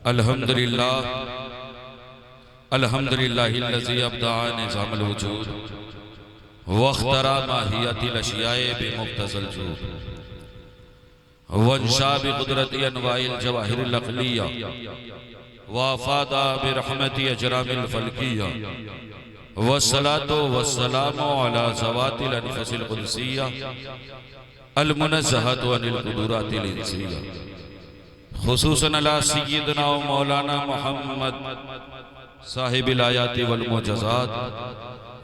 अल्हम्दुलिल्लाह अल्हम्दुलिल्लाहिल्लज़ी अब्दा निज़ामल वजूद वख्तरा माहियतिल अशियाए बिमुक्तज़ल जूद वंशा बिक़ुदरति अनवाइल जवाहिरिल अक़लिया वफ़ादा बिरहमति अजरामिल फ़ल्किया वस्सलातु वस्सलामु अला ज़वातिल अनफ़ुसिल क़ुदसिया अल मुनज़्ज़हतु अनिल क़ुदुरातिल इंसिया खुसूसन अला सय्यिदना व मौलाना मुहम्मद साहिबिल आयाति वल मुअज्जज़ात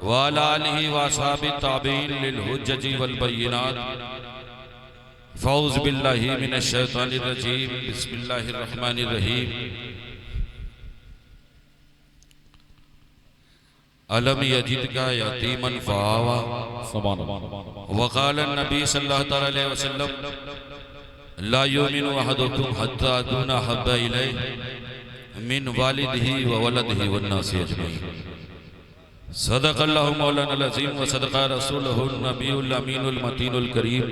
व अला आलिहि व अस्हाबि ताबीन लिल हुज्जति वल बय्यिनात। फ़ौज़ बिल्लाहि मिनश शैतानिर रजीम बिस्मिल्लाहिर रहमानिर रहीम। अलम यजिदका यतीमन फ़आवा व क़ाल नबी सल्लल्लाहु अलैहि वसल्लम ला युमिनु अहदुकुम हत्ता अकूना हब्बा इलैहि मिन वालिदिही व वलदिही वन्नासि अजमईन। सदक़ल्लाहु मौलाना अज़ीम व सदक़ा रसूलुहुन नबियुल अमीनुल मतीनुल करीम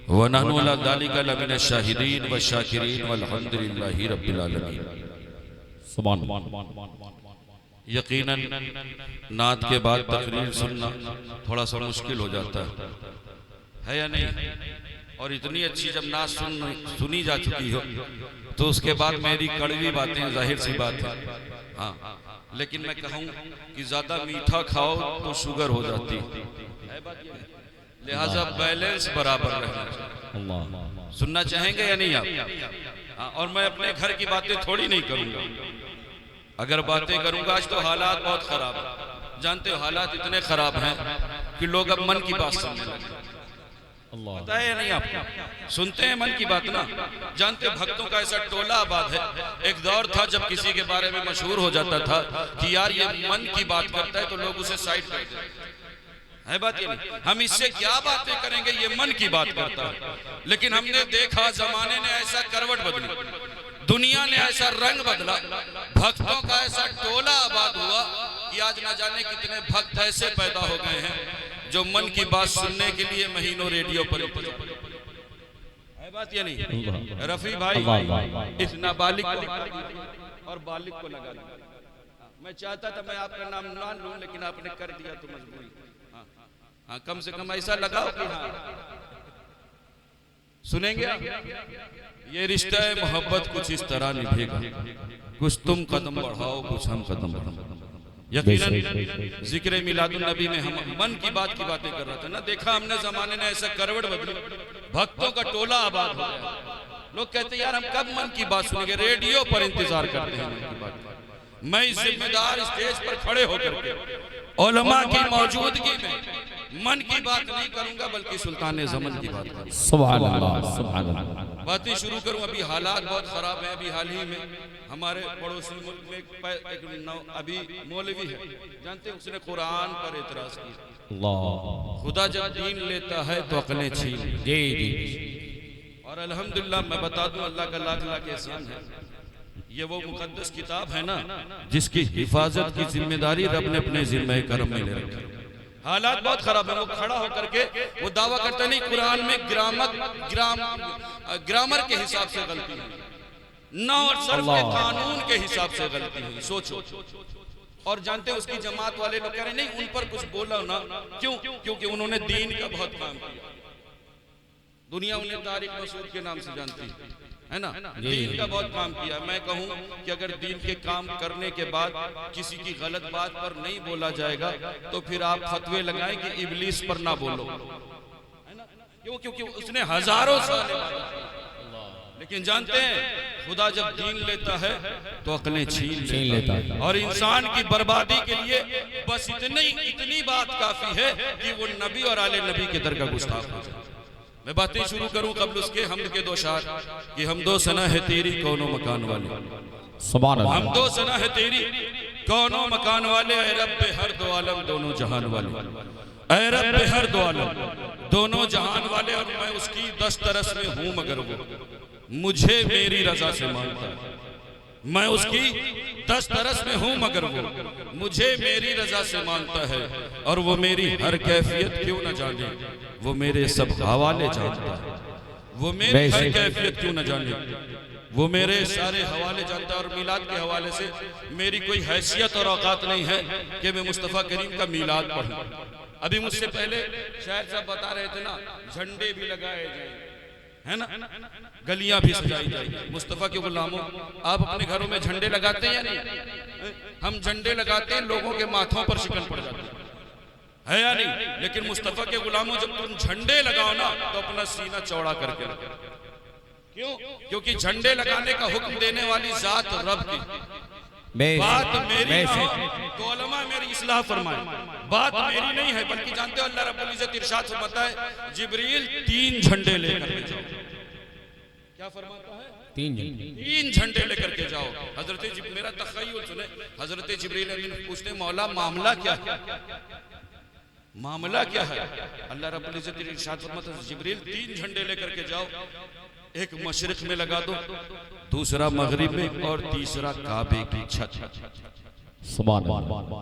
व नहनु अला ज़ालिका लमिनश शाहिदीन व शाकिरीन वल्हम्दुलिल्लाहि रब्बिल आलमीन। यकीनन नात के बाद तकरीर सुनना थोड़ा सा मुश्किल हो जाता है या नहीं? और इतनी अच्छी जब नात सुनी जा चुकी हो तो उसके बाद मेरी कड़वी बातें जाहिर सी बात है। हाँ, लेकिन मैं कहूँ कि ज्यादा मीठा खाओ तो शुगर हो जाती है, लिहाजा बैलेंस बराबर रहना। सुनना चाहेंगे या नहीं आप? हाँ, और मैं अपने घर की बातें थोड़ी नहीं करूँगा। अगर बातें करूँगा आज तो हालात बहुत खराब है। जानते हो हालात इतने खराब हैं कि लोग अब मन की बात सुनने लगे। पता है या नहीं आपको? सुनते हैं मन की बात ना। जानते भक्तों का ऐसा टोला आबाद है। एक दौर था जब किसी के बारे में मशहूर हो जाता था कि यार ये मन की बात करता है तो लोग उसे साइड कर देते है। बात ये नहीं, हम इससे क्या बातें करेंगे, ये मन की बात करता है। लेकिन हमने देखा जमाने ने ऐसा करवट बदली, दुनिया ने ऐसा रंग बदला, भक्तों का ऐसा टोला आबाद हुआ कि आज ना जाने कितने भक्त ऐसे पैदा हो गए हैं जो मन की बात सुनने के लिए महीनों रेडियो पर है। बात ये नहीं, रफी भाई इस नाबालिग को और बालिग को लगा दिया। मैं चाहता था मैं आपका नाम ना लूं लेकिन आपने कर दिया तो मजबूरी। हाँ, कम से कम ऐसा लगाओ कि हाँ सुनेंगे। ये रिश्ता है मोहब्बत कुछ इस तरह निभेगा, कुछ तुम कदम बढ़ाओ कुछ हम कदम बढ़ाओ। यकीनन जिक्र मिलादुन नबी में हम मन की बातें कर रहा था ना। देखा हमने जमाने ने ऐसा करवट बदली, भक्तों का टोला आबाद हो गया। लोग कहते हैं यार हम कब मन की बात सुनेंगे, रेडियो पर इंतजार करते हैं मन की बात। मैं जिम्मेदार स्टेज पर खड़े होकर के उलमा की मौजूदगी में मन की बात नहीं करूंगा बल्कि सुल्तान ज़मन की बात करूंगा। सुभान अल्लाह, सुभान अल्लाह। बातें शुरू करूं। अभी हालात बहुत खराब है। अभी हाल ही में हमारे पड़ोसी मुल्क में एक अभी मौलवी है, जानते हैं, उसने कुरान पर एतराज किया। खुदा जब दीन लेता है तो अक्लें छीन जी। और अल्हम्दुलिल्लाह मैं बता दूं अल्लाह का लाख लाख एहसान है, ये वो मुकद्दस किताब है ना जिसकी हिफाजत की जिम्मेदारी रब ने अपने जिम्मे करम में ले रखी। हालात बहुत खराब है। वो खड़ा होकर के वो दावा करता नहीं कुरान में ग्रामर के हिसाब से गलती है, नौ और सर्फ के कानून के हिसाब से गलती है। सोचो। और जानते हैं उसकी जमात वाले लोग कह रहे नहीं उन पर कुछ बोला ना। क्यों? क्योंकि उन्होंने दीन का बहुत काम किया। दुनिया उन्हें तारिक मसूद के नाम से जानती है ना, दीन का बहुत काम किया। मैं कहूं कि अगर दीन के काम करने के बाद किसी की गलत बात पर नहीं बोला जाएगा तो फिर आप फतवे लगाएं कि इब्लीस पर ना बोलो, है ना? क्यों? क्योंकि उसने हजारों साल, लेकिन जानते हैं खुदा जब दीन लेता है तो अक्लें छीन लेता है। और इंसान की बर्बादी के लिए बस इतनी बात काफी है कि वो नबी और आले नबी के दर का गुस्ताख हो जाए। मैं बातें शुरू करूं कबल उसके हमद के दो शार कि हम दो सना है तेरी कौनो मकान वाले। सुभान अल्लाह। हम दो सना है तेरी कौनो मकान वाले, ऐ रब्बे हर दो आलम दोनों जहान वाले, ऐ रब्बे हर दो आलम दोनों जहान वाले। और मैं उसकी दस्तरस में हूं मगर वो मुझे मेरी रजा से मानता है। मैं उसकी दस्तरस में हूं मगर वो मुझे मेरी रजा से मानता है। और वो मेरी हर कैफियत क्यों न जाने, वो मेरे सब हवाले जानता है। वो मेरी हर कैफियत क्यों न जाने, वो मेरे सारे हवाले जानता है और मीलाद के हवाले से मेरी कोई हैसियत और औकात नहीं है कि मैं मुस्तफ़ा करीम का मीलाद पढ़ूं। अभी मुझसे पहले शायर साहब बता रहे थे ना, झंडे भी लगाए जाएंगे, है ना, गलियां भी सजाई जाएगी। मुस्तफ़ा के गुलामों, आप अपने घरों में झंडे लगाते हैं या नहीं? हम झंडे लगाते हैं, लोगों के माथों पर शिकन पड़ जाती है या नहीं? लेकिन मुस्तफ़ा के गुलामों, जब तुम झंडे लगाओ ना तो अपना सीना चौड़ा करके रखो। क्यों? क्योंकि झंडे लगाने का हुक्म देने वाली जात रब की। बात मेरी तो उलमा मेरी इस्लाह फरमाए, बात मेरी नहीं है, बल्कि जानते हो अल्लाह रब्बुल इज्जत इरशाद फरमाता है, जिब्रील 3 झंडे लेकर के जाओ। क्या फरमाता है? 3 झंडे लेकर के जाओ। हजरत मेरा तखय्युल सुने, हजरत जिब्रील अमीन पूछते मौला मामला क्या है? मामला क्या है? अल्लाह रब्बुल इज्जत इरशाद फरमाता है, जिब्रील 3 झंडे लेकर के जाओ, एक मशरिक में लगा दो, दूसरा मगरिब में और तीसरा काबे की छत।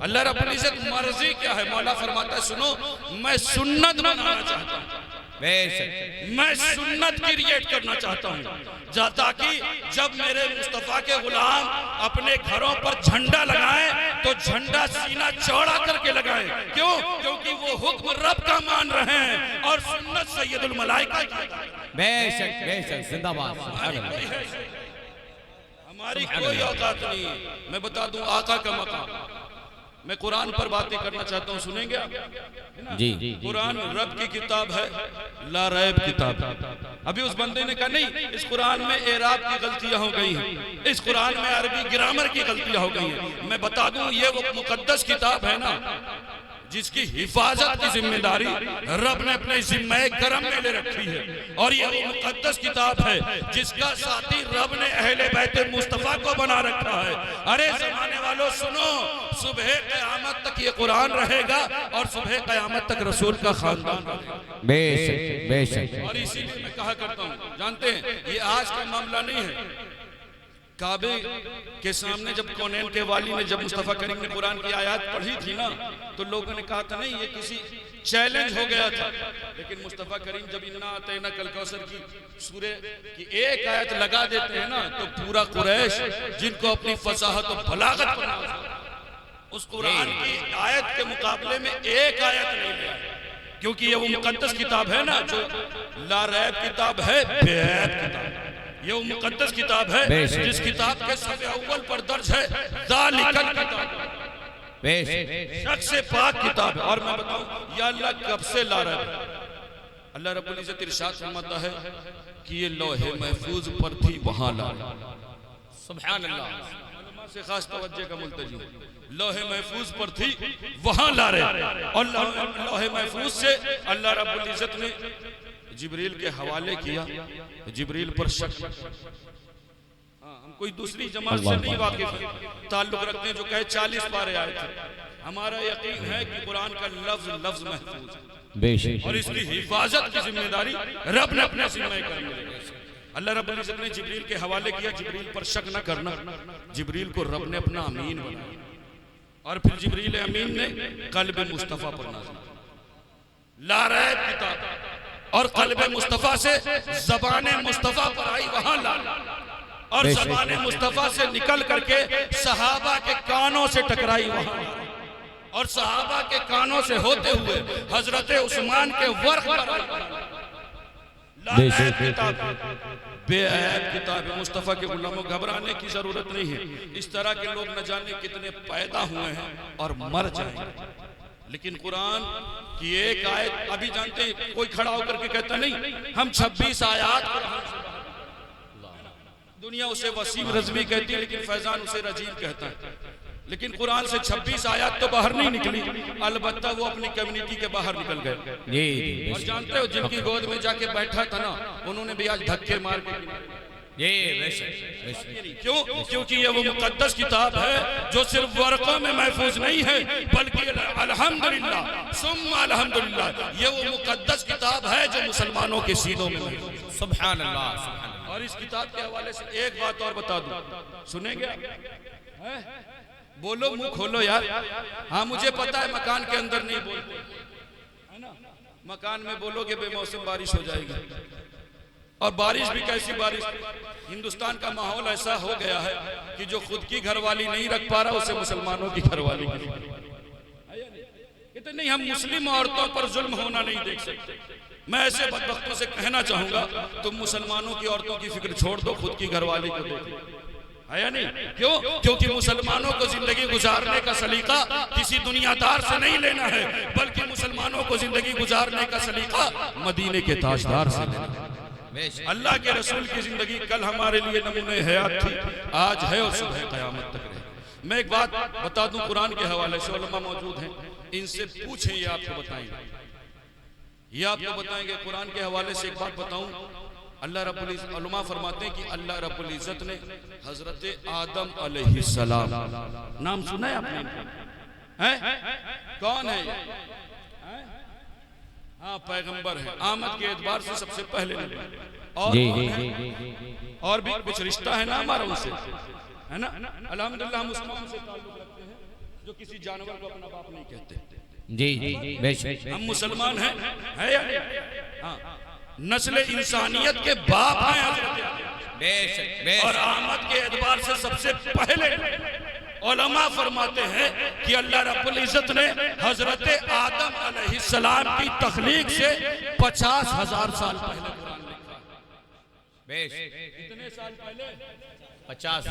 अल्लाह रब्बुल इज्जत मर्जी क्या है? मौला फरमाता है, सुनो, मैं सुन्नत बनाना चाहता हूँ, मैं सुन्नत क्रिएट करना चाहता हूँ, ताकि जब मेरे मुस्तफ़ा के गुलाम अपने घरों पर झंडा लगाएं तो झंडा सीना चौड़ा करके लगाएं। क्यों? क्योंकि वो हुक्म रब का मान रहे हैं और सुन्नत सैयदुल मलाइका की। बेशक जिंदाबाद। हमारी कोई औकात नहीं है। मैं बता दूं आका का मकाम। मैं कुरान पर बातें करना चाहता हूँ, सुनेंगे आप? जी। कुरान रब की किताब है, ला रैब किताब है। अभी उस बंदे ने कहा नहीं, इस कुरान में एराब की गलतियां हो गई हैं, इस कुरान में अरबी ग्रामर की गलतियां हो गई हैं। मैं बता दूं, ये वो मुकद्दस किताब है ना, जिसकी हिफाजत की जिम्मेदारी रब ने अपने जिम्मे करम में ले रखी है। और ये वो मुकद्दस किताब है जिसका साथी रब ने अहले बैत मुस्तफ़ा को बना रखा है। अरे जमाने वालों सुनो, सुबह क़यामत तक ये कुरान रहेगा और सुबह क़यामत तक रसूल का खानदान रहेगा। बेशक बेशक। और इसीलिए मैं कहा करता हूँ, जानते हैं ये आज का मामला नहीं है। काबे के सामने जब कौनैन के वाली ने जब मुस्तफ़ा करीम ने कुरान की आयत पढ़ी थी ना, तो लोगों ने कहा था नहीं ये किसी चैलेंज हो गया था। लेकिन मुस्तफ़ा करीम जब इन्ना अतैना कल कौसर की सूरे की एक आयत लगा देते हैं ना, तो पूरा कुरैश जिनको अपनी फसाहत और बलागत पर उस कुरान की आयत के मुकाबले में एक आयत नहीं ले, क्योंकि ये वो मुकद्दस किताब है ना, जो ला रैब किताब है, बेऐब किताब है। ये वो मुकद्दस किताब है जिस किताब के सफ़े अव्वल पर दर्ज है ज़ालिकल किताब, शक से पाक किताब है। और मैं बताऊं या अल्लाह कब से ला रहा है? अल्लाह रब्बुल इज्जत इरशाद फरमाता है कि ये लौहे महफूज पर थी, वहां ला। सुभान अल्लाह से खास तवज्जो का मुल्तजी, लौहे महफूज पर थी, वहां ला रहे। और लौहे महफूज से अल्लाह रब्बुल इज्जत ने जिब्रील के हवाले किया। जिब्रील पर शक, हम कोई दूसरी जमात से नहीं वाकिफ है, ताल्लुक रखते हैं जो कहे 40 पारे आए थे। हमारा यकीन है कि कुरान का लफ्ज लफ्ज महफूज है और इसकी हिफाजत की जिम्मेदारी रब ने अपने जिम्मे कर ली। अल्लाह रब्बुल इज्जत ने जिब्रील के हवाले किया, जिब्रील पर शक न करना। जिब्रील को रब ने अपना अमीन बनाया और फिर जिब्रील अमीन ने कल्ब मुस्तफ़ा पर नाज़िल ला रैब किताब और कल्बे मुस्तफ़ा से ज़बाने मुस्तफ़ा पर आई, वहां ला। और ज़बाने मुस्तफ़ा से निकल करके सहाबा के कानों से टकराई, वहां। और सहाबा के कानों से होते हुए हजरत उस्मान के वर्क पर बेऐब किताब है। मुस्तफ़ा के गुलामों, घबराने की जरूरत नहीं है। इस तरह के लोग न जाने कितने पैदा हुए हैं और मर जाएंगे, लेकिन कुरान की एक आयत अभी जानते हैं, कोई खड़ा होकर के कहता नहीं हम 26 आयत, दुनिया उसे वसीम रज़वी कहती है लेकिन फैजान उसे रजीब कहता है। लेकिन कुरान से 26 आयत तो बाहर नहीं निकली, अलबत्ता वो अपनी कम्युनिटी के बाहर निकल गए। और जानते हो जिनकी गोद में जाके बैठा था ना, उन्होंने भी आज धक्के मार के क्यों? क्योंकि ये वो मुकद्दस किताब है जो सिर्फ वर्कों में महफूज नहीं है, बल्कि अल्हम्दुलिल्लाह सुम्मा अल्हम्दुलिल्लाह, ये वो मुकद्दस किताब है जो मुसलमानों के सीनों में है। सुभान अल्लाह। और इस किताब के हवाले से एक बात और बता दूं, सुनेंगे? बोलो, मुंह खोलो यार। हाँ मुझे पता है मकान के अंदर नहीं बोलते है ना, मकान में बोलोगे बेमौसम बारिश हो जाएगी। और बारिश भी कैसी बारिश। हिंदुस्तान का माहौल ऐसा हो गया है कि जो खुद की घरवाली नहीं रख पा रहा उसे मुसलमानों की घरवाली कहते नहीं। हम मुस्लिम औरतों पर जुल्म होना नहीं देख सकते। मैं ऐसे बदबख्तों से कहना चाहूंगा तुम मुसलमानों की औरतों की फिक्र छोड़ दो, खुद की घरवाली को देखो, है या नहीं? क्यों? क्योंकि मुसलमानों को जिंदगी गुजारने का सलीका किसी दुनियादार से नहीं लेना है, बल्कि मुसलमानों को जिंदगी गुजारने का सलीका मदीने के ताजदार से लेना है। अल्लाह के रसूल की जिंदगी कल हमारे लिए नमूने हयात थी, आज है और सुबह क़यामत तक रहे। मैं एक बात बता दूं, कुरान के हवाले से उलमा मौजूद हैं, इनसे पूछें, ये आपको बताएंगे, ये आपको बताएंगे। कुरान के हवाले से एक बात बताऊं, अल्लाह रब्बुल इज्जत, उलमा फरमाते हैं कि अल्लाह रब्बुल इज्जत ने हजरत आदम अलैहिस्सलाम, नाम सुना है आपने? हैं? कौन है ये? हाँ, पैगंबर है, आमद के एतबार से सबसे पहले नबी। और भी कुछ रिश्ता है ना हमारा उनसे, है ना? अल्हम्दुलिल्लाह हम उस कौम से ताल्लुक रखते हैं जो किसी जानवर को अपना बाप नहीं कहते। जी बेशक हम मुसलमान हैं, है या नहीं? हाँ, नस्ल इंसानियत के बाप हैं हजरत, बेशक। और आमद के एतबार से सबसे पहले उलमा फरमाते हैं कि अल्लाह रब्बुल इज्जत ने हजरत आदम अलैहिस्सलाम की तख्लीक से 50,000 साल पहले कुरान लिखा। बेशक। कितने साल पहले? 50।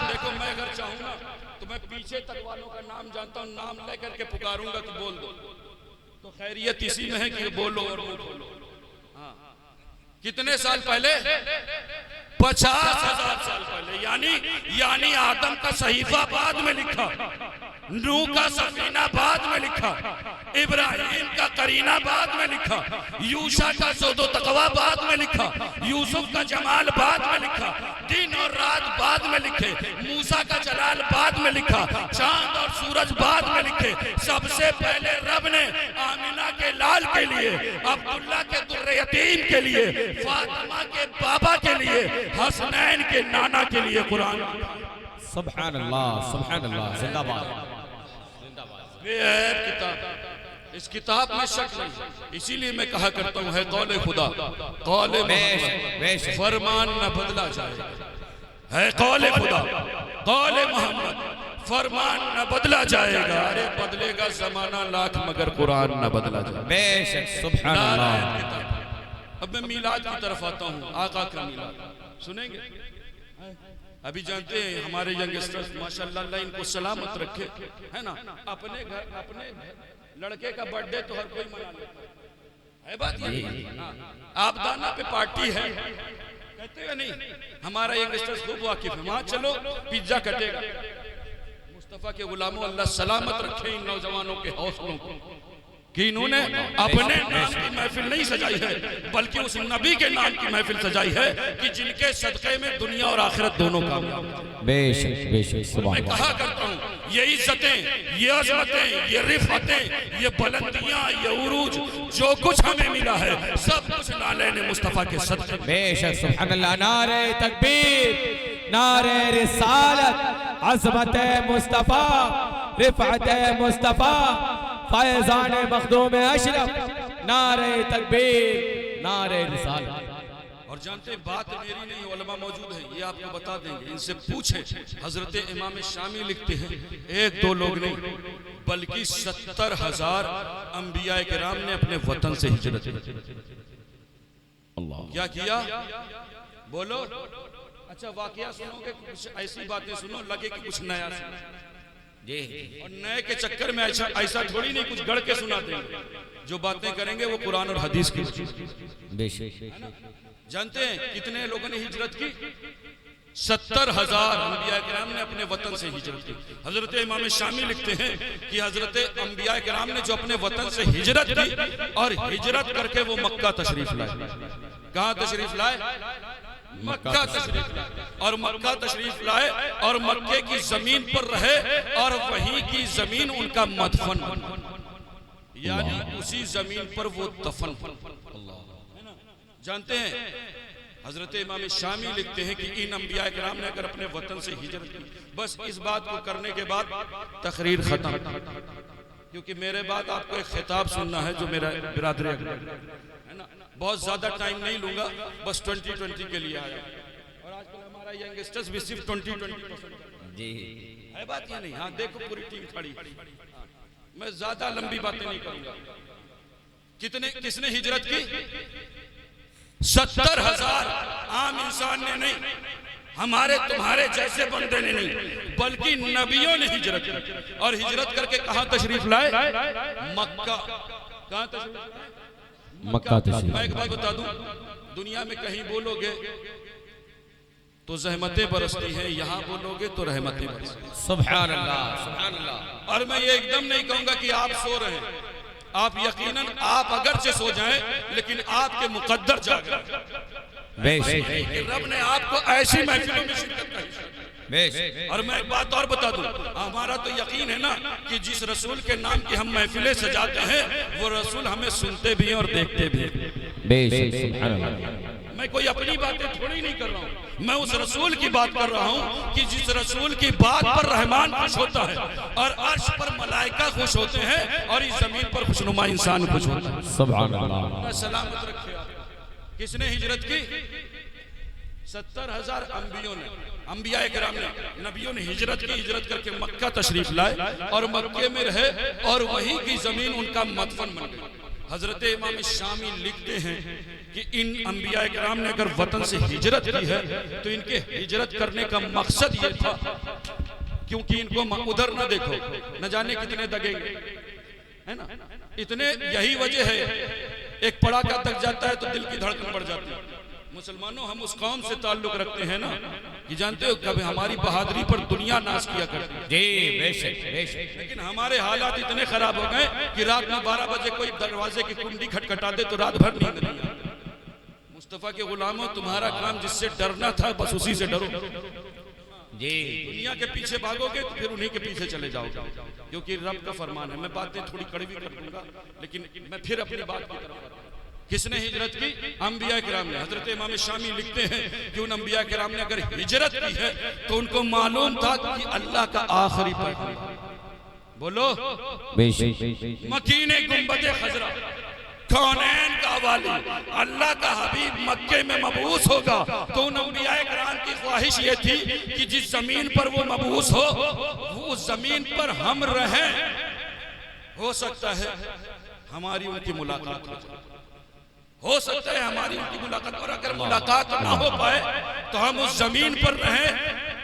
देखो, मैं अगर चाहूँ ना तो मैं पीछे तक वालों का नाम जानता हूँ, नाम लेकर के पुकारूंगा कि बोल दो, तो खैरियत इसी में है कि बोलो और बोलो। हाँ, कितने साल पहले? 50,000 साल पहले। यानी आदम का सहीफा बाद में लिखा, नूह का सफीना बाद में लिखा, इब्राहिम का करीना बाद में लिखा, यूशा का ज़ोदो तकवा बाद में लिखा, यूसुफ का जमाल बाद में लिखा, दिन और रात बाद में लिखे, मूसा का जलाल बाद में लिखा, चांद और सूरज बाद में लिखे। सबसे पहले रब ने आमिना के लाल के लिए, अब्दुल्ला के दुर्रे यतीम के लिए, फातिमा के बाबा के लिए, हसनैन के नाना के लिए कुरान। सुभान अल्लाह, जिंदाबाद। किताब, इस किताब में शक नहीं, इसीलिए मैं कहा करता हूँ है कौले खुदा, कौले मोहम्मद, फरमान न बदला जाएगा। है कौले खुदा, कौले मोहम्मद, फरमान न बदला जाएगा। अरे बदलेगा जमाना लाख मगर कुरान न बदला जाएगा। बेशक, सुभान अल्लाह। अब मैं मीलाद की तरफ आता हूँ, आका का मीलाद सुनेंगे? अभी जानते हैं हमारे यंगस्टर्स माशाल्लाह, अल्लाह इनको सलामत रखे, है ना? अपने घर अपने लड़के का बर्थडे तो हर कोई मना लेता है, बात ये। आपदाना पे पार्टी है, कहते हैं नहीं? हमारा यंगस्टर्स खूब वाकिफ है, वहां चलो पिज्जा कटेगा। मुस्तफा के गुलामों, अल्लाह सलामत रखे इन नौजवानों के हौसलों को कि इन्होंने अपने नाम की महफिल नहीं सजाई है, बल्कि उस नबी के नाम की महफिल सजाई है कि जिनके सदक़े में दुनिया और आखिरत दोनों कामयाब। बेशक, बेशक। मैं कहा करता हूँ, ये इज्जतें, ये अज़मतें, ये रिफ़तें, ये बुलंदियाँ, ये उरूज, जो कुछ हमें मिला है सब कुछ नाले मुस्तफ़ा के सदक़े। बेशक, सुभान अल्लाह। नारे तकबीर, नारे रिसालत, अज़मत मुस्तफ़ा, रिफ़अत मुस्तफ़ा, फैज़ान मखदूम अशरफ, नारे तकबीर, नारे रिसालत। और जानते हैं बात मेरी नहीं, उलमा मौजूद है, ये आपको बता देंगे, इनसे पूछें। हजरत इमाम शामी लिखते हैं, एक दो लोग नहीं बल्कि 70,000 अंबिया किराम ने अपने वतन से हिजरत की। क्या किया? बोलो। अच्छा, वाकया सुनोगे, कुछ ऐसी बातें सुनो लगे कि कुछ नया जी, और नए के चक्कर में ऐसा थोड़ी नहीं कुछ गढ़ के सुना देंगे। जो बातें करेंगे वो कुरान और हदीस की। जानते हैं कितने लोगों ने हिजरत की? 70,000 अंबिया किराम ने अपने वतन से हिजरत की। हजरत इमाम शामी लिखते हैं कि हजरत अंबिया किराम ने जो अपने वतन से हिजरत की और हिजरत करके वो मक्का तशरीफ लाए। कहाँ तशरीफ लाए? मक्का तशरीफ लाए। और मक्का तशरीफ लाए और मक्के की जमीन पर रहे और वहीं की जमीन उनका मदफन, यानी उसी जमीन पर वो दफन। जानते हैं हजरत इमाम शामी लिखते हैं कि इन अंबिया किराम ने अगर अपने वतन से हिजरत की, बस इस बात को करने के बाद तकरीर खत्म, क्योंकि मेरे बाद आपको एक खिताब सुनना है जो मेरा बिरादरी है है ना। बहुत ज्यादा टाइम नहीं लूंगा, बस 2020 के लिए आया। और आजकल हमारा यंगस्टर्स भी सिर्फ 2020 जी है, बात ये नहीं। हाँ देखो पूरी टीम खड़ी। मैं ज्यादा लंबी बातें नहीं करूंगा। किसने हिजरत की? 70,000 आम इंसान ने नहीं, हमारे तुम्हारे जैसे बंदे ने नहीं, बल्कि नबियों ने हिजरत की। और हिजरत करके कहां तशरीफ लाए? मक्का। कहां तशरीफ? मक्का तशरीफ। मैं एक बात बता दूं, दुनिया में कहीं बोलोगे तो रहमतें बरसती हैं, यहाँ बोलोगे तो रहमतें बरसती हैं। सुभान अल्लाह, सुभान अल्लाह। और मैं ये एकदम नहीं कहूंगा कि आप सो रहे हैं, आप यकीनन आप अगरचे सो जाएं, लेकिन आपके मुकद्दर जाग रहे हैं। रब ने आपको ऐसी महफिलों में शिरकत की। और मैं एक बात और बता दूं, हमारा तो यकीन है ना कि जिस रसूल के नाम की हम महफिलें सजाते हैं, वो रसूल हमें सुनते भी हैं और देखते भी हैं। मैं कोई अपनी बातें थोड़ी नहीं कर रहा हूँ, मैं उस रसूल की बात कर रहा हूँ कि जिस रसूल की बात पर रहमान खुश होता है, और अर्श पर मलाइका खुश होते हैं, और इस जमीन पर खुशनुमा इंसान खुश होता है। सुभान अल्लाह। सलामत रखे आप। किसने हिजरत की? 70,000 अंबिया किराम ने, नबियों ने हिजरत की। हिजरत करके मक्का तशरीफ लाए और मक्के में रहे, और वहीं की जमीन उनका मदफन बन गई। हजरत इमाम शामी लिखते हैं कि इन अंबिया किराम ने अगर वतन से हिजरत की है तो इनके हिजरत करने का मकसद ये था क्योंकि इनको उधर न देखो, न जाने कितने दगेंगे, है ना। इतने, यही वजह है एक पड़ाका दग जाता है तो दिल की धड़कन बढ़ जाती है। मुसलमानों, हम उस कौम से ताल्लुक रखते हैं ना कि जानते हो कभी हमारी बहादुरी पर दुनिया नाश किया करती है। जी बेशक बेशक। लेकिन हमारे हालात इतने खराब हो गए कि रात में 12 बजे कोई दरवाजे की कुंडी खटखटा दे तो रात भर नींद नहीं आती। मुस्तफा के गुलामों, तुम्हारा काम जिससे डरना था बस उसी से डरो जी। दुनिया के पीछे भागोगे तो फिर उन्हीं के पीछे चले जाओगे, क्योंकि रब का फरमान है। मैं बातें थोड़ी कड़वी कर दूंगा, लेकिन मैं फिर अपनी बात की तरफ। किसने हिजरत की? अंबिया किराम ने। हजरत इमाम शामी लिखते हैं कि उन अंबिया किराम ने अगर हिजरत की है तो उनको मालूम था कि अल्लाह का आखिरी पैगंबर, बोलो मकीने गुंबदे खजरा, कौनैन का वाली, अल्लाह का हबीब मक्के में मबूस होगा। तो उन अंबिया किराम की ख्वाहिश ये थी कि जिस जमीन पर वो मबूस हो, वो उस जमीन पर हम रहें। हो सकता है हमारी उनकी मुलाकात हो सकता है हमारी उनकी मुलाकात, और अगर मुलाकात ना हो पाए तो हम उस जमीन पर रहें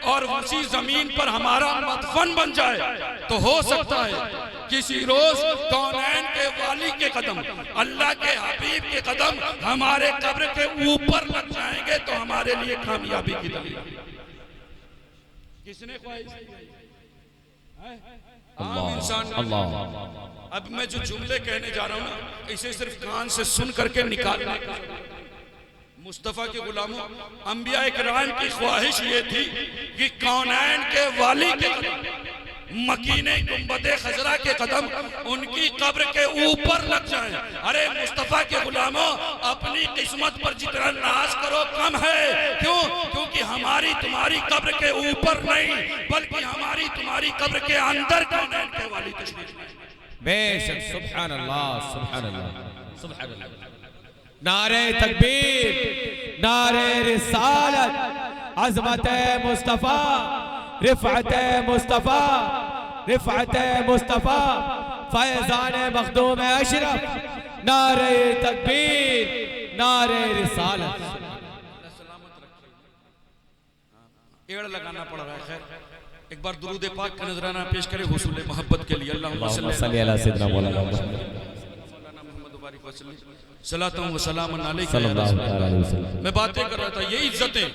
और उसी जमीन पर हमारा मदफन बन जाए। तो हो सकता है किसी रोज कौनैन के वाली के कदम, अल्लाह के हबीब के कदम हमारे कब्र के ऊपर लग जाएंगे तो हमारे लिए कामयाबी की दलील। किसने ख्वाहिश की? आम इंसान। अब मैं जो जुमले कहने जा रहा हूं ना, इसे सिर्फ कान से सुन करके निकालना। मुस्तफा के गुलामों, अंबिया किराम की ख्वाहिश ये थी कि कौनैन के वाली के मकीने गुंबदे खजरा के कदम उनकी कब्र के ऊपर लग जाएं। अरे मुस्तफा के गुलामों, अपनी किस्मत पर जितना नाज करो कम है। क्यों? क्योंकि हमारी तुम्हारी कब्र के ऊपर नहीं, बल्कि हमारी तुम्हारी कब्र के अंदर कौनैन के वाली तशरीफ लाए। बेशक। सुभान अल्लाह, सुभान अल्लाह, सुभान अल्लाह। नारे तकबीर, नारे रिसालत, अज़मत मुस्तफा, रिफ़अत मुस्तफा, रिफ़अत मुस्तफा, फैज़ान मखदूम अशरफ। नारे तकबीर, नारे रिसालत। एड़ लगाना पड़ रहा है। खैर, एक बार दुरूद पाक का नजराना पेश करें हुसूल मोहब्बत के लिए। अल्लाहुम्मा सल्ली अला सय्यिदना मौलाना मुहम्मद बारिक वसल्लम सलातुन व सलामुन अलैका। मैं बातें कर रहा था, ये इज्जतें,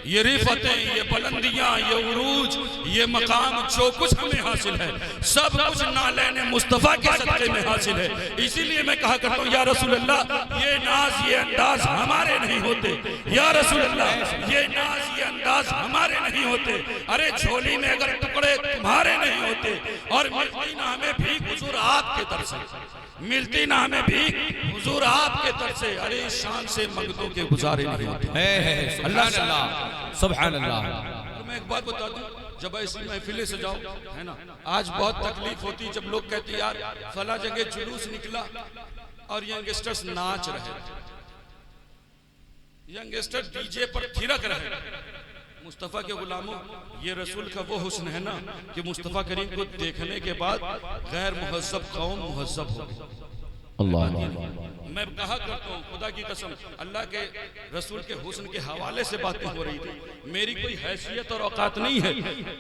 ये रिफतें, ये बुलंदियां, ये उरूज, ये मकाम जो कुछ हमें हासिल है, सब कुछ नालैन मुस्तफा के सदक़े में हासिल है। इसीलिए मैं कहा करता हूँ, या रसूल अल्लाह, ये नाज ये अंदाज हमारे नहीं होते। या रसूल अल्लाह, ये नाज ये अंदाज हमारे नहीं होते। अरे झोली में अगर टुकड़े तुम्हारे नहीं होते, और मिलती ना हमें भीख हुजूर आपके दर से, मिलती ना हमें भीख हुजूर आपके तरफ से। अरे शान से मंगतों के गुजारे नहीं होते। अल्लाह सुभान अल्लाह। मैं एक बात बता दूं, जब ऐसी महफिलें से जाओ, है ना, आज बहुत तकलीफ होती जब लोग कहते यार फला जगह जुलूस निकला, और यंगस्टर्स नाच रहे थे, यंगस्टर डीजे पर थिरक रहे। मुस्तफ़ा के गुलामों, ये रसूल का वो हुस्न है ना कि मुस्तफ़ा करीम को देखने के बाद गैर मुहज़्ज़ब कौम मुहज़्ज़ब हो गई। अल्लाह, मैं कहा करता हूँ खुदा की कसम, अल्लाह के रसूल के हुस्न के हवाले से बातें हो रही थी। मेरी कोई हैसियत और औकात नहीं है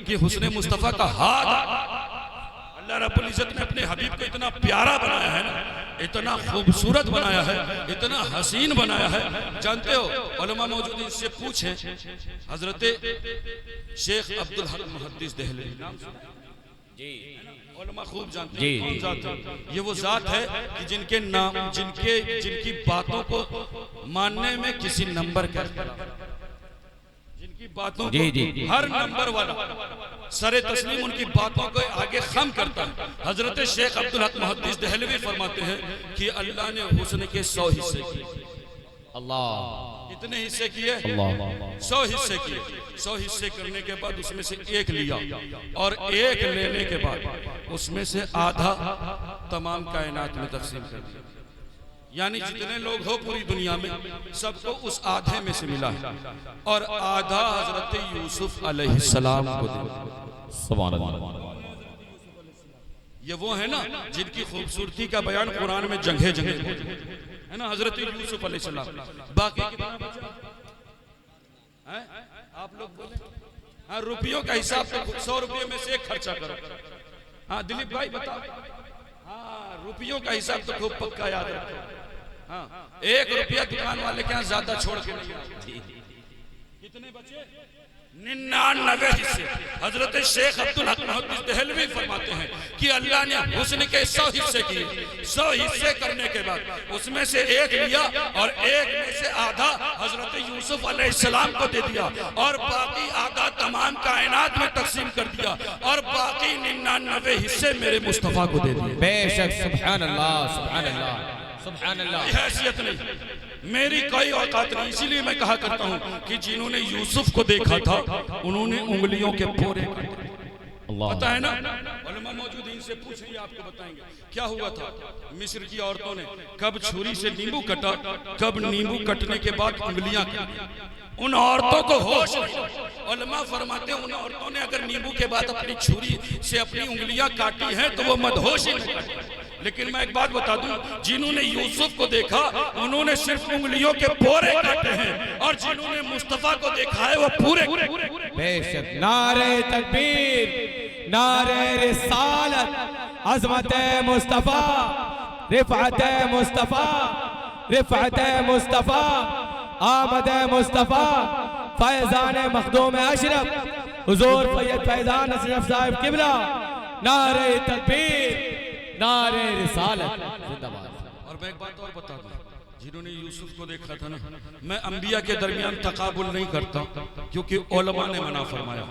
कि हुस्न मुस्तफ़ा का हाथ, अल्लाह रब्बुल इज़्ज़त ने अपने हबीब को इतना प्यारा बनाया है ना, इतना खूबसूरत बनाया है, इतना हसीन बनाया है। जानते हो, उलमा मौजूद हैं, इससे पूछें, हजरत शेख अब्दुल हक मुहद्दिस देहलवी नाम जी, उलमा खूब जानते हैं कौन जात है। ये वो जात है कि जिनके नाम, जिनकी बातों को मानने में किसी नंबर का, जिनकी बातों को हर नंबर वाला सरे तस्लीम उनकी बातों को आगे खम करता है। हजरत शेख अब्दुल हक मुहद्दिस देहलवी फरमाते हैं कि अल्लाह ने हुस्न के 100 हिस्से किए। अल्लाह, कितने हिस्से किए? 100 हिस्से किए। 100 हिस्से करने के बाद उसमें से एक लिया, और एक लेने के बाद उसमें से आधा तमाम कायनात में तकसीम कर दिया। यानी जितने लोग हो पूरी दुनिया में, सबको उस आधे में से मिला है, और आधा हजरत यूसुफ अलैहिस्सलाम को दिया। सुभान अल्लाह। ये वो है ना जिनकी खूबसूरती का बयान कुरान में जगह जगह है ना, हजरत यूसुफ अलैहिस्सलाम। बाकी कितना बचा है? आप लोग बोले। हाँ, रुपयों का हिसाब तो 100 रुपये में से एक खर्चा करो। हाँ दिलीप भाई बताओ। हाँ, रुपयों का हिसाब तो खूब पक्का याद रखो। हाँ, 1 रुपया दुकान वाले के यहाँ ज्यादा छोड़ के नहीं। कितने बचे? 99 हिस्से। हजरत शेख अब्दुल हक मुहद्दिस देहलवी फरमाते हैं कि अल्लाह ने हुस्न के 100 हिस्से किए। 100 हिस्से करने के बाद उसमें से एक लिया, और एक में से आधा हजरत यूसुफ अलैहिस्सलाम को दे दिया, और बाकी आधा तमाम कायनात में तकसीम कर दिया, और बाकी 99 हिस्से मेरे मुस्तफ़ा को दे दिए। बेशक, सुभान अल्लाह, सुभान अल्लाह, सुभान अल्लाह। हैसियत नहीं, मेरी कोई औकात नहीं। इसीलिए मैं कहा करता हूँ कि जिन्होंने यूसुफ को देखा था उन्होंने उंगलियों के पोरे काटे। पता है ना, उलमा मौजूद इनसे पूछिए, आपको बताएंगे क्या हुआ था। मिस्र की औरतों ने कब छुरी से नींबू कटा, कब नींबू कटने के बाद उंगलियां कटी। उन औरतों को होश नहीं। उलमा फरमाते हैं उन औरतों ने अगर नींबू के बाद अपनी छुरी से अपनी उंगलियां काटी हैं तो वो मदहोश ही नहीं काटी। लेकिन मैं एक बात बता दूं, जिन्होंने यूसुफ को देखा उन्होंने सिर्फ उंगलियों के पोरे काटे हैं, और जिन्होंने मुस्तफा को देखा है वो पूरे। बेशक, नारे तकबीर, नारे रिसालत, अज़मत मुस्तफा, रिफ़अत मुस्तफा, रिफ़अत मुस्तफा, आमद मुस्तफा, फैज़ान मखदूम अशरफ हुजूर सैयद फैज़ान अशरफ साहिब किबला। नारे तकबीर, नारे रिसालत, जिंदाबाद। और मैं एक बात और बता दूं, जिन्होंने यूसुफ को देखा था ना, मैं अंबिया के दरमियान तकाबुल नहीं करता क्योंकि उलमा ने मना फरमाया,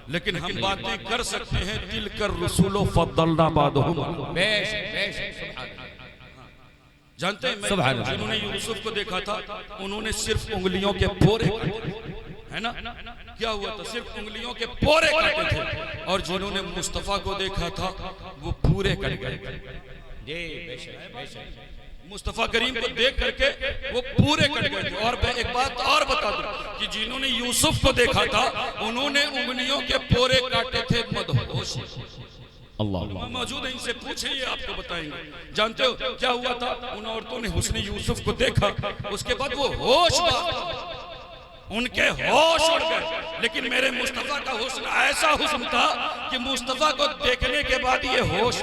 लेकिन हम बातें कर सकते हैं। तिल कर रसूलो फद्दलना बादहुम। बेशक, बेशक, सुभान अल्लाह। जानते हैं, जिन्होंने यूसुफ को देखा था उन्होंने सिर्फ उंगलियों के पोरे है ना, क्या हुआ था, सिर्फ उंगलियों के पोरे काटे थे, और जिन्होंने मुस्तफा को देखा था वो पूरे कट गए। जी, बेशक, बेशक। मुस्तफा करीम को देख करके वो पूरे कट गए थे। और मैं एक बात और बता दूं कि जिन्होंने यूसुफ को देखा था उन्होंने उंगलियों के पोरे काटे थे मदहोश। अल्लाह मौजूद है, इनसे पूछे, ये आपको बताएंगे। जानते हो क्या हुआ था? उन औरतों ने हुस्न यूसुफ को देखा, उसके बाद वो होश, उनके होश उड़ गए। लेकिन मेरे मुस्तफा का हुस्न ऐसा हुस्न था कि मुस्तफा को देखने के बाद ये होश,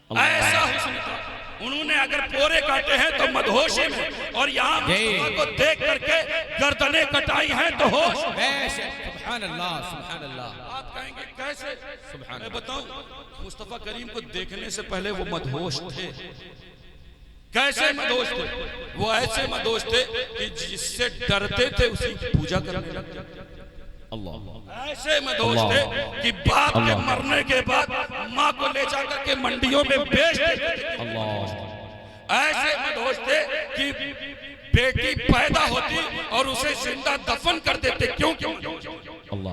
ऐसा हुस्न था। उन्होंने अगर पोरे काटे हैं तो मदहोशी में, और यहाँ मुस्तफा को देख करके गर्दनें कटाई हैं तो होश। सुभान अल्लाह, सुभान अल्लाह। आप कहेंगे कैसे? मैं बताऊं, मुस्तफा करीम को देखने से पहले वो मदहोश थे। कैसे मदहोश थे? वो ऐसे मदहोश थे कि जिससे डरते थे उसी की पूजा करने लगते। अल्लाह, ऐसे मदहोश थे कि बाप के मरने के बाद माँ को ले जाकर के मंडियों में बेच देते थे। अल्लाह, ऐसे मदहोश थे कि बेटी पैदा होती और उसे जिंदा दफन कर देते। क्यों?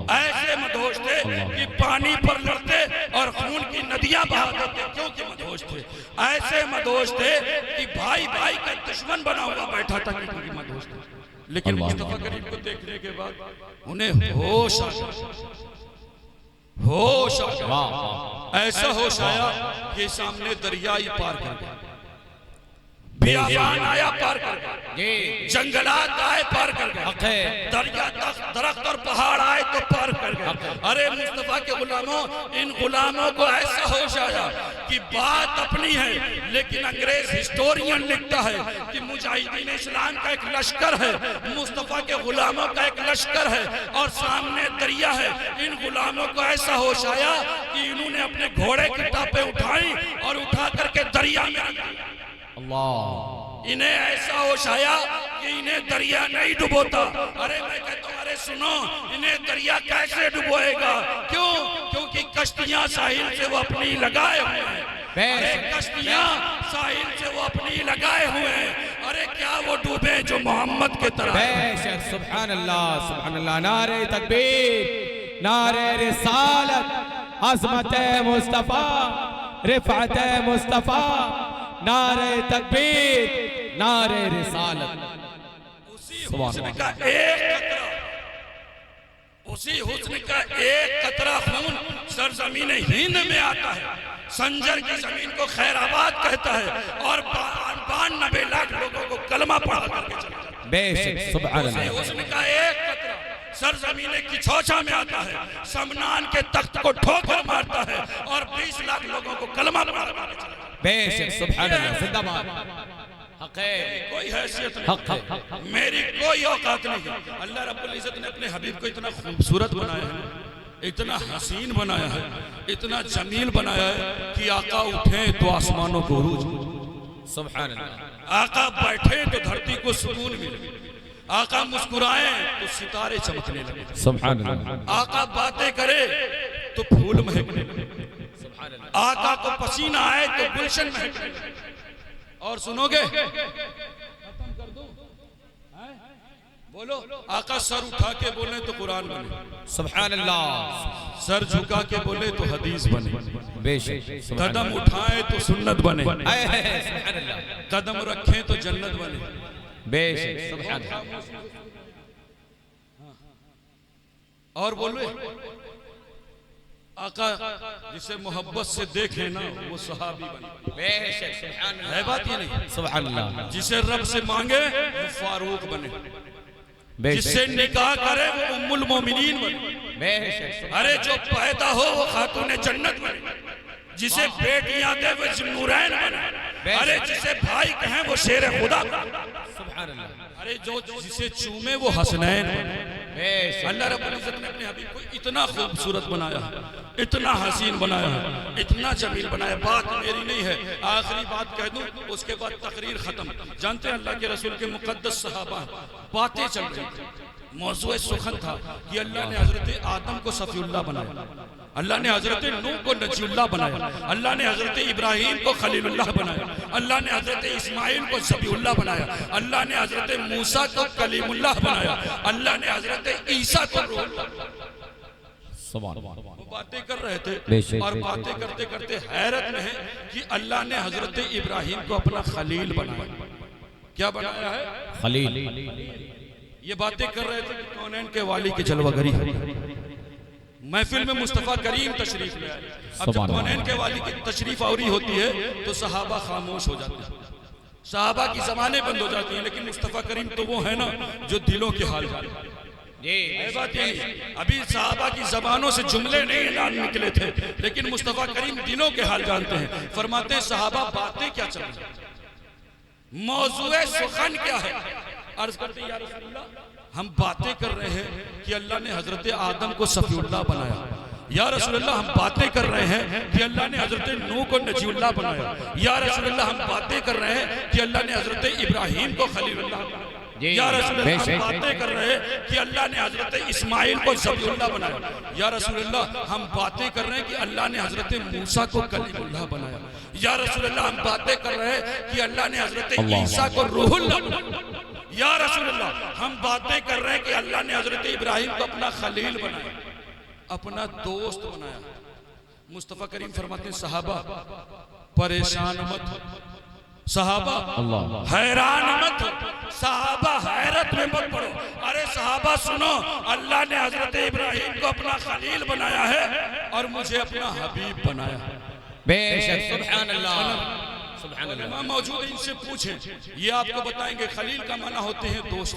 ऐसे मदहोश थे कि पानी पर लड़ते और खून की नदियां बहा देते। क्योंकि मदहोश थे। ऐसे मदहोश थे कि भाई भाई का दुश्मन बना हुआ बैठा था कि मदहोश थे। लेकिन मुस्तफा करीम को देखने के बाद उन्हें होश आ गया, होश आ गया। ऐसा होश आया कि सामने दरिया ही पार कर गया, बियाबान आया पार कर गया, जंगलात आए पार कर गए, दरिया दरख्त और पहाड़ आए तो पार कर गए। अरे मुस्तफा के गुलामों, इन गुलामों को ऐसा होश आया कि बात अपनी है, लेकिन अंग्रेज हिस्टोरियन लिखता है कि मुजाहिदीन इस्लाम का एक लश्कर है, मुस्तफा के गुलामों का एक लश्कर है और सामने दरिया है। इन गुलामों को ऐसा होश आया कि इन्होंने अपने घोड़े की टापें उठाई और उठा करके दरिया में रख दी। अल्लाह, इन्हें ऐसा होश आया कि इन्हें दरिया नहीं डुबोता। अरे मैं कहता हूँ, अरे सुनो, इन्हें दरिया कैसे डुबोएगा? क्यों? क्योंकि कश्तियां साहिल से वो अपनी लगाए हुए हैं। अरे कश्तियां साहिल से वो अपनी लगाए हुए हैं। अरे क्या वो डूबे जो मोहम्मद के तरह? बेशक, सुभान अल्लाह, सुभान अल्लाह। नारे तकबीर, नारे रिसालत, अज़मत मुस्तफा, रिफ़अत मुस्तफा, नारे तकबीर, नारे रिसालत। उसी हुस्न का एक कतरा, उसी हुस्न का एक कतरा खून सरजमीन हिंद में आता है, संजर की जमीन को खैराबाद कहता है और 92 लाख लोगों को कलमा पढ़ा करके चला जाता है। बेशक, सुभान अल्लाह। हुस्न का एक कतरा सरजमीन की छौछा में आता है, समनान के तख्त को ठोकर मारता है और 20 लाख लोगों को कलमा पढ़ा करके चला जाता है। बेशक, सुभान अल्लाह। जिंदाबाद। हक है, कोई हैसियत नहीं, हक है, मेरी कोई औकात नहीं है। अल्लाह रब्बुल इज्जत ने अपने हबीब को इतना खूबसूरत बनाया है, इतना हसीन बनाया है, इतना जमील बनाया है कि आका उठे तो आसमानों को उरूज, सुभान अल्लाह। आका बैठे तो धरती को सुकून मिले, आका मुस्कुराए तो सितारे चमकने लगे, सुभान अल्लाह। आका बातें करे तो फूल महकने लगे, आका को पसीना आए तो गुलशन महकने लगे। और सुनोगे, खत्म कर दूं? बोलो, आका सर उठा के बोले तो कुरान बने, सुभान अल्लाह। सर झुका के बोले तो हदीस बने, बेशक, कदम उठाए तो सुन्नत बने, सुभान अल्लाह। कदम रखें तो जन्नत बने। बेशक, सुभान अल्लाह। और बोले, आका जिसे मोहब्बत से देखे ना वो सहाबी बने। बेशक, सुभान अल्लाह। है बात ये नहीं? सुभान अल्लाह। जिसे रब से मांगे वो फारूक बने, बेशक, जिससे निकाह करे वो उम्मुल मोमिनीन बने। बेशक, अरे जो पैदा हो वो खातून जन्नत बने, जिसे बेटियां दे वो ज़ुन्नूरैन बने। अरे जिसे भाई कहें वो शेर खुदा बने। सुभान अल्लाह। अरे जो जिसे चूमे वो हसनैन बने। बेशक, अल्लाह रब्बुल इज्जत ने अपने हबीब को इतना खूबसूरत बनाया है, इतना हसीन बनाया है, इतना जमील बनाया। बात मेरी नहीं है, आखिरी बात कह दूं, उसके बाद तकरीर खत्म। जानते हैं अल्लाह के रसूल के मुकद्दस सहाबा बातें चल रही थी, मौजूए सुखन था कि अल्लाह ने हजरत आदम को सफीउल्लाह बनाया, अल्लाह ने हजरत नूह को नजीउल्लाह बनाया, अल्लाह ने हजरत इब्राहिम को खलीलुल्लाह बनाया, अल्लाह ने हजरत इस्माइल को ज़बीहुल्लाह बनाया, अल्लाह ने हजरत मूसा को कलीमुल्लाह बनाया, अल्लाह ने हजरत ईसा को रूहुल्लाह। वो बातें कर रहे थे और बातें करते करते हैरत में है कि अल्लाह ने हजरत इब्राहिम को अपना खलील बनाया। क्या बनाया है? खलील। ये बातें कर रहे थे कि कौनैन के वाली के जलवागरी महफिल में मुस्तफ़ा करीम तशरीफ ले आए। अब जब कौनैन के वाली की तशरीफ आवरी होती है तो सहाबा खामोश हो जाते हैं, सहाबा की ज़बानें बंद हो जाती हैं, लेकिन मुस्तफ़ा करीम तो वो है ना जो दिलों के हाल जानते हैं। बात ये नहीं, अभी सहाबा की ज़बानों से जुमले नहीं ऐलान निकले थे, लेकिन मुस्तफ़ा करीम दिलों के हाल जानते हैं। फरमाते हैं सहाबा बातें क्या चल रही हैं, मौज़ूए सुखन क्या है? अर्ज़ करते हैं या रसूलल्लाह, हम बातें कर रहे हैं कि अल्लाह ने हजरत आदम को सफीउल्लाह बनाया। या रसूलल्लाह, हम बातें कर रहे हैं कि अल्लाह ने हजरत नूह को नजीउल्लाह बनाया। या रसूलल्लाह, हम बातें कर रहे हैं कि अल्लाह ने हजरत इब्राहिम को खलीलुल्लाह बनाया। या रसूलल्लाह, हम बातें कर रहे हैं कि अल्लाह ने हजरत इस्माइल को ज़बीहुल्लाह बनाया। या रसूलल्लाह, हम बातें कर रहे हैं कि अल्लाह ने हजरत मूसा को कलीमुल्लाह बनाया। या रसूलल्लाह, हम बातें कर रहे हैं कि अल्लाह ने हजरत ईसा को रूहुल्लाह बनाया। या रसूलल्लाह, हम बातें कर रहे हैं कि अल्लाह ने हजरत इब्राहिम को अपना खलील बनाया, अपना दोस्त बनाया। मुस्तफ़ा करीम फरमाते हैं सहाबा परेशान मत हो, सहाबा हैरान मत हो, सहाबा हैरत में मत पड़ो। अरे सहाबा सुनो, अल्लाह ने हजरत इब्राहिम को अपना खलील बनाया है और मुझे अपना हबीब बनाया है। बेशक, सुभान अल्लाह, सुभान अल्लाह। मौजूद है, इनसे पूछें, ये आपको बताएंगे। खलील का माना होते हैं दोस्त।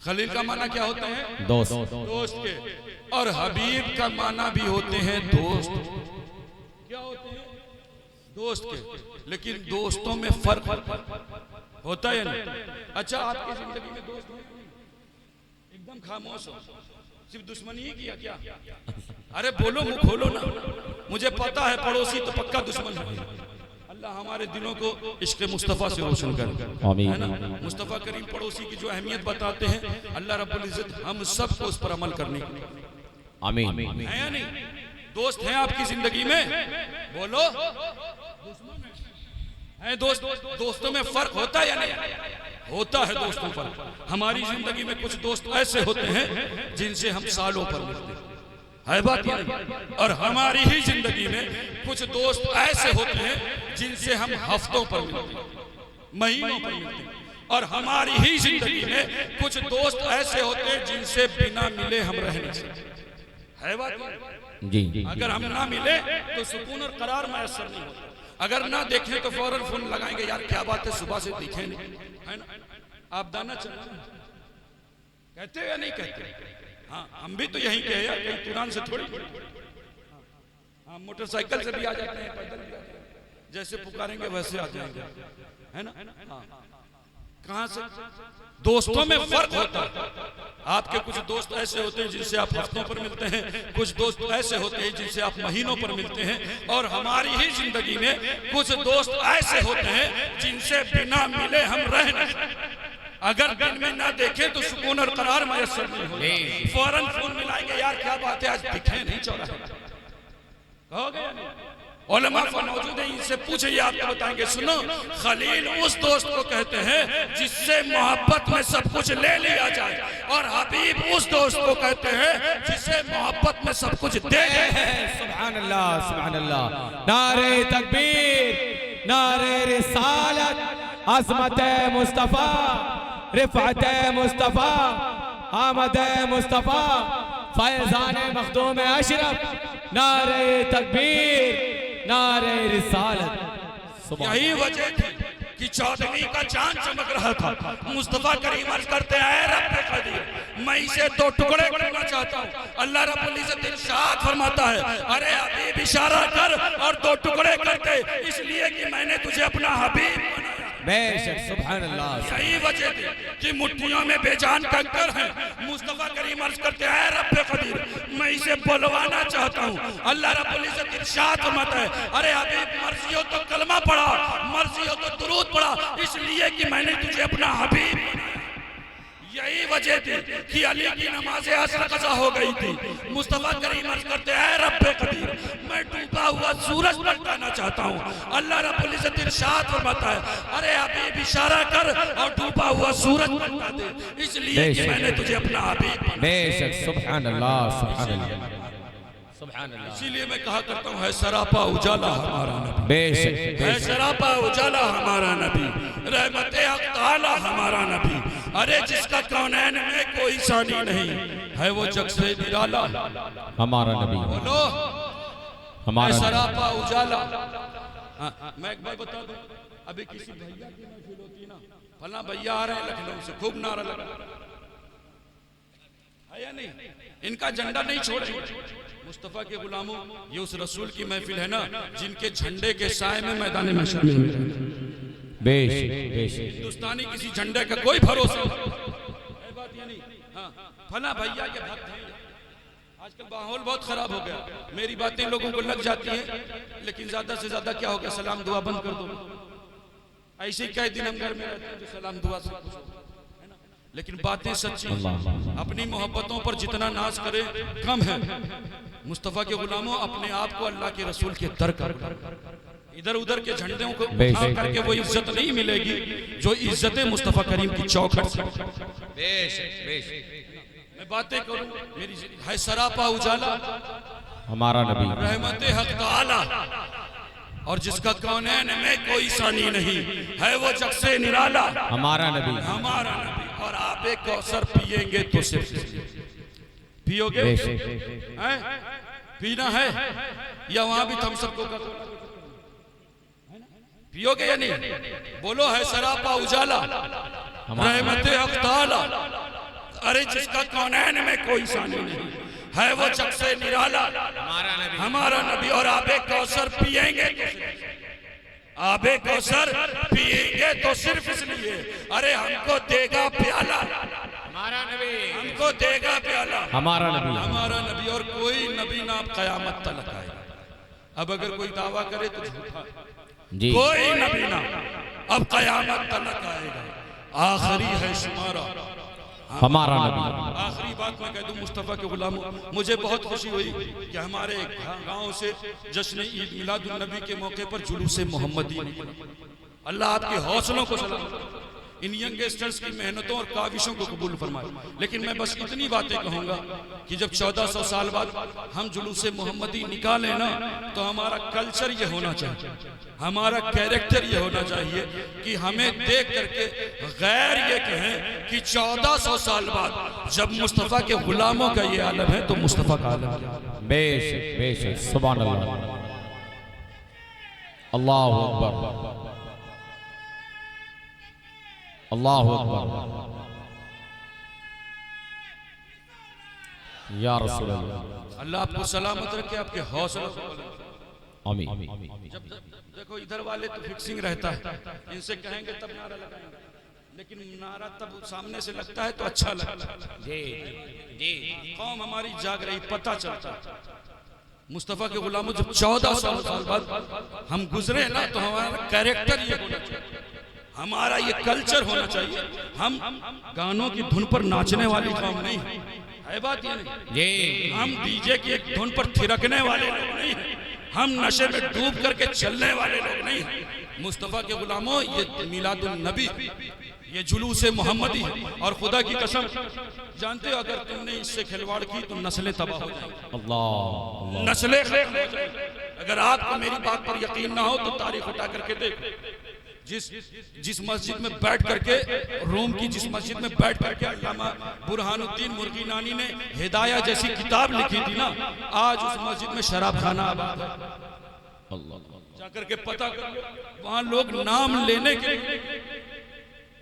खलील का माना क्या होता है? दोस्त के। और हबीब का माना भी होते हैं दोस्त। क्या होते हैं? दोस्त के। लेकिन दोस्तों में फर्क होता है नहीं। अच्छा, आपकी जिंदगी में दोस्त है? एकदम खामोश हो, सिर्फ दुश्मनी ही किया क्या? अरे बोलो, मुंह खोलो ना। मुझे पता है पड़ोसी तो पक्का दुश्मन है। अल्लाह हमारे दिलों को इश्क़ मुस्तफ़ा से रोशन करे, है ना। मुस्तफ़ा करीम पड़ोसी की जो अहमियत बताते हैं, अल्लाह रब्बुल इज़्ज़त हम सबको उस पर अमल करने की आमीन। है या नहीं? दोस्त हैं आपकी जिंदगी में? बोलो, है दोस्त? दोस्तों में फर्क होता है या नहीं? होता है दोस्तों पर। हमारी जिंदगी में कुछ दोस्त ऐसे होते हैं जिनसे हम सालों पर मिलते हैं, है बात ये नहीं? और हमारी ही जिंदगी में कुछ दोस्त ऐसे होते हैं जिनसे हम हफ्तों पर मिलते हैं, महीनों पर मिलते हैं। और हमारी ही जिंदगी में कुछ दोस्त ऐसे होते हैं जिनसे बिना मिले हम रह नहीं सकते, है बात जी। अगर हम ना मिले तो सुकून और करार मैसर नहीं होता। अगर ना देखें तो फौरन फोन लगाएंगे, यार क्या बात है, सुबह से दिखे नहीं, है ना। आप दाना चला कहते हो या नहीं कहते? हाँ, हम भी तो यही कहे यार, कहीं तुरान से थोड़ी। हाँ, मोटरसाइकिल से भी आ जाते हैं, पैदल भी आ जाते हैं, जैसे पुकारेंगे वैसे आ जाएंगे, है ना। हाँ, कहाँ से? दोस्तों में फर्क होता है। आपके कुछ दोस्त ऐसे होते हैं जिनसे आप हफ्तों पर मिलते हैं, कुछ दोस्त ऐसे होते हैं जिनसे आप महीनों पर मिलते हैं। और हमारी ही जिंदगी में कुछ दोस्त ऐसे होते हैं जिनसे बिना मिले हम रह नहीं सकते। अगर दिन में ना देखें तो सुकून और करार मैसर नहीं होगा। फौरन फोन मिलाएंगे, यार क्या बात है, आज दिखे नहीं चौराहे, कहोगे या नहीं? उलमा मौजूद है, इनसे पूछे, ये आपको बताएंगे। सुनो, खलील उस दोस्त को कहते हैं जिससे मोहब्बत में सब कुछ ले लिया जाए, और हबीब उस दोस्त को कहते हैं जिससे मोहब्बत में सब कुछ दे दे। सुभान अल्लाह, सुभान अल्लाह। नारे तकबीर, नारे रिसालत, अज़मत मुस्तफ़ा, रिफ़अत मुस्तफ़ा, आमद मुस्तफ़ा, फैज़ान मखदूम अशरफ। नारे तकबीर, नारे रिसालत। यही वजह थी कि चौदहवीं का चांद चमक रहा था। मुस्तफा करीम अर्ज करते हैं, रब्बे कदीर, मैं इसे दो टुकड़े करना चाहता हूँ। अल्लाह रब्बुल इज़्ज़त इरशाद फरमाता है, अरे हबीब इशारा कर और दो टुकड़े कर दे, इसलिए कि मैंने तुझे अपना हबीब बनाया। बेशक, सुभान अल्लाह। यही वजह थी कि मुट्ठियों में बेजान कंकर है। मुस्तफा करीम अर्ज करते हैं, रब्बे कदीर, मैं इसे बुलवाना चाहता हूँ। अल्लाह रब्बुल इज़्ज़त इरशाद फरमाता है, अरे हबीब मर्जी हो तो कलमा पढ़ा, मर्जी हो तो दुरूद पढ़ा, इसलिए कि मैंने तुझे अपना हबीब बनाया। यही वजह थी कि अली की नमाज़े असर कज़ा हो गई थी। मुस्तफा करीम अर्ज करते हैं, रब्बे कदीर, मैं डूबा हुआ सूरज पलटाना चाहता हूँ। अल्लाह रब्बुल इज़्ज़त इरशाद फरमाता है, अरे हबीब इशारा कर और डूबा हुआ सूरज पलटा दे, इसलिए कि मैंने तुझे अपना हबीब बनाया। बेशक, सुभान अल्लाह, सुभान अल्लाह, सुभान अल्लाह। इसीलिए मैं कहा करता हूँ, है सरापा उजाला हमारा नबी, बेशक, है सरापा उजाला हमारा नबी, रहमते हक ताला हमारा नबी। अरे जिसका कौनैन में कोई सानी नहीं है, वो जग से निराला हमारा नबी। बोलो, हमारा है सरापा उजाला। मैं एक बात बता दूं, अभी किसी भैया की महफिल होती ना, फला भैया आ रहे हैं लखनऊ से, खूब नारा लगा है या नहीं? इनका झंडा नहीं छोड़ेंगे। मुस्तफा के गुलामों, ये उस रसूल की महफिल है ना जिनके झंडे के साए में मैदान महशर में बेशक, बेशक। हिंदुस्तानी किसी झंडे का कोई भरोसा है, बात ये नहीं। हाँ, फला भैया के भक्त हैं। आजकल माहौल बहुत खराब हो गया, मेरी बातें लोगों को लग जाती हैं, लेकिन ज्यादा से ज्यादा क्या हो गया, सलाम दुआ बंद कर दो। ऐसे ही कई दिन हम घर में रहते हैं जो सलाम दुआ से, है ना, लेकिन बातें सच्ची। अपनी मोहब्बतों पर जितना नाज करे कम है। मुस्तफा के गुलामों, अपने आप को अल्लाह के रसूल के दर कर, इधर उधर के झंडों को उठा करके वो इज्जत नहीं मिलेगी जो इज्जत मुस्तफा करीम की चौखट से। बेशक, बेशक। मैं बातें करूं, मेरी है सरापा उजाला हमारा नबी, रहमते हक ताला और जिसका कौनैन में कोई सानी नहीं है, वो जग से निराला हमारा नबी। हमारा नबी। और आबे कौसर पिएंगे तो सिर्फ पियोगे, हैं? पीना है या वहां भी हम सबको पियोगे या नहीं? बोलो, है सरापा उजाला रहमत अख्ताला। अरे जिसका कौनैन में कोई सानी नहीं है, वो जग से निराला हमारा नबी। और आबे कौसर पिएंगे, आबे कौसर पिएंगे तो सिर्फ इसलिए, अरे हमको देगा प्याला हमारा नबी, हमको देगा प्याला हमारा नबी, हमारा नबी। और कोई नबी ना अब कयामत तक आएगा। अब अगर कोई दावा करे तो झूठा जी। कोई नबी ना अब कयामत तक आएगा। आखिरी है शुमारा हमारा नबी। आखिरी बात मैं कह दूं मुस्तफ़ा के गुलामों, मुझे बहुत खुशी हुई कि हमारे गांव से जश्न ईद मिलादुन नबी के मौके पर जुलूस मोहम्मदी निकला। अल्लाह आपके हौसलों को सलाम, इन यंगस्टर्स की मेहनतों और काविशों को कबूल फरमाए। लेकिन मैं बस इतनी बातें कहूँगा कि जब 1400 साल बाद हम जुलूस मोहम्मदी निकालें ना, तो हमारा कल्चर ये होना चाहिए, हमारा कैरेक्टर ये होना चाहिए कि हमें देख करके गैर ये कहें कि 1400 साल बाद जब मुस्तफ़ा के गुलामों का ये आलम है तो मुस्तफ़ा का आलम है। बेशक बेशक, सुभान अल्लाह, अल्लाहु अकबर, अल्लाहु अकबर, या रसूल अल्लाह। अल्लाह आपको सलामत रखे, आपके हौसलों को। आमीन। जब देखो इधर वाले तो फिक्सिंग रहता है, इनसे कहेंगे तब नारा लगाएंगे, लेकिन नारा तब सामने से लगता है तो अच्छा लगता है। जी जी, कौम हमारी जाग रही, पता चलता है। मुस्तफ़ा के गुलामों, जब 1400 साल बाद हम गुजरे ना, तो हमारा कैरेक्टर ये होना चाहिए, हमारा ये कल्चर होना चाहिए। हम गानों की धुन पर नाचने वाली कौम नहीं है, बात ये नहीं जी। हम डीजे की एक धुन पर थिरकने वाले लोग नहीं हैं, हम नशे में डूब करके चलने वाले लोग नहीं हैं। मुस्तफ़ा के गुलामों, ये मिलादुन नबी, ये जुलूस मोहम्मदी है। और खुदा की कसम, जानते हो अगर तुमने इससे खिलवाड़ की तो नस्लें तबाह हो जाएंगी, अल्लाह, नस्लें खत्म हो जाएंगी। अगर आपको मेरी बात पर यकीन ना हो तो तारीख उठा करके देखो, जिस मस्जिद में बैठ करके, रोम की जिस मस्जिद में बैठ करके अल्लामा बुरहानुद्दीन मुर्गी नानी ने हिदाया जैसी किताब लिखी थी ना, आज उस मस्जिद में शराब खाना आबाद है। जाकर के पता कर, वहां लोग नाम लेने के लिए।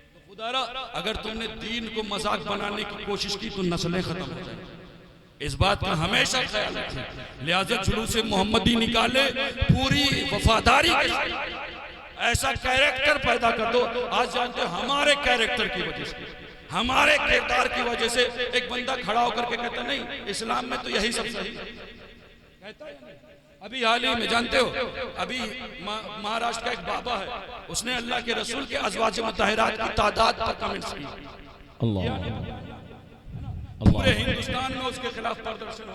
तो खुदारा, अगर तुमने दीन को मजाक बनाने की कोशिश की तो नस्लें खत्म हो जाएंगी। इस बात का हमेशा ख्याल रखें। लिहाजा जुलूस मोहम्मदी निकाले पूरी वफादारी के साथ, ऐसा कैरेक्टर पैदा कर दो। आज जानते हो हमारे कैरेक्टर की वजह से, हमारे किरदार की वजह से एक बंदा खड़ा होकर के कहता नहीं इस्लाम में तो यही सब सही कहता है। अभी हाल ही में जानते हो, अभी महाराष्ट्र का एक बाबा है, उसने अल्लाह के रसूल के अज़वाज मुतहरात की तादाद पर कमेंट्स की। पूरे हिंदुस्तान में उसके खिलाफ प्रदर्शन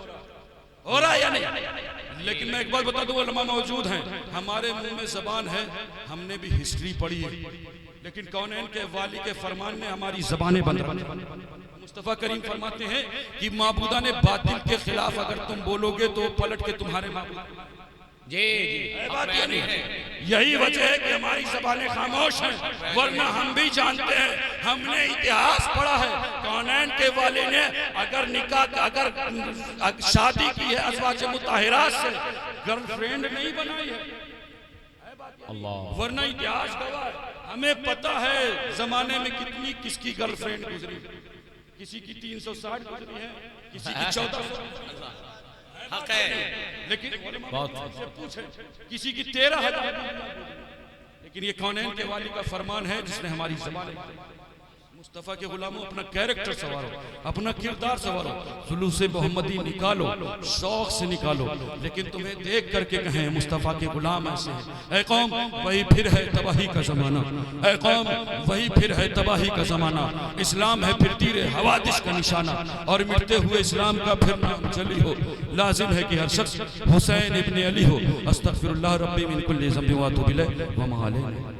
हो रहा है या नहीं? लेकिन मैं एक बात बता दूं, उलमा मौजूद हैं, हमारे मुंह में जबान है, हमने भी हिस्ट्री पढ़ी है, लेकिन कौनैन के वाली के फरमान ने हमारी जबानें बंद रखी। मुस्तफ़ा करीम फरमाते हैं कि माबूदा ने बातिल के खिलाफ अगर तुम बोलोगे तो पलट के तुम्हारे माबूद। जी बात ये नहीं है, यही वजह है कि हमारी ज़बानें खामोश हैं, वरना हम भी जानते हैं, हमने इतिहास पढ़ा है। कौनैन के वाले ने अगर निकाह, अगर शादी की है अज़वाज मुताहिरात से, गर्लफ्रेंड नहीं बनाई है, अल्लाह, वरना इतिहास गवाह है। हमें पता है जमाने में कितनी किसकी गर्लफ्रेंड गुजरी, किसी की 360 गुजरी है, किसी की 1400, हक है, लेकिन बहुत पूछे किसी की 13,000। लेकिन ये कौनैन के वाली का फरमान है जिसने हमारी ज़बान। मुस्तफ़ा के गुलामों, अपना कैरेक्टर संवारो, अपना किरदार संवारो, जुलूस मोहम्मदी निकालो, शौक से निकालो, लेकिन तुम्हें देख करके कहें मुस्तफ़ा के गुलाम ऐसे हैं। ऐ कौम, वही फिर है तबाही का ज़माना, ऐ कौम, वही फिर है तबाही का ज़माना। इस्लाम है फिर तीर हवादिस का निशाना, और मिटते हुए इस्लाम का फिर नाम जली हो। लाजिम है कि हर शख्स हुसैन इब्न अली हो। अस्तगफिरुल्लाह रब्बी मिन कुल्ली ज़ंबिन व अतूबु इलैह व मा अलैना।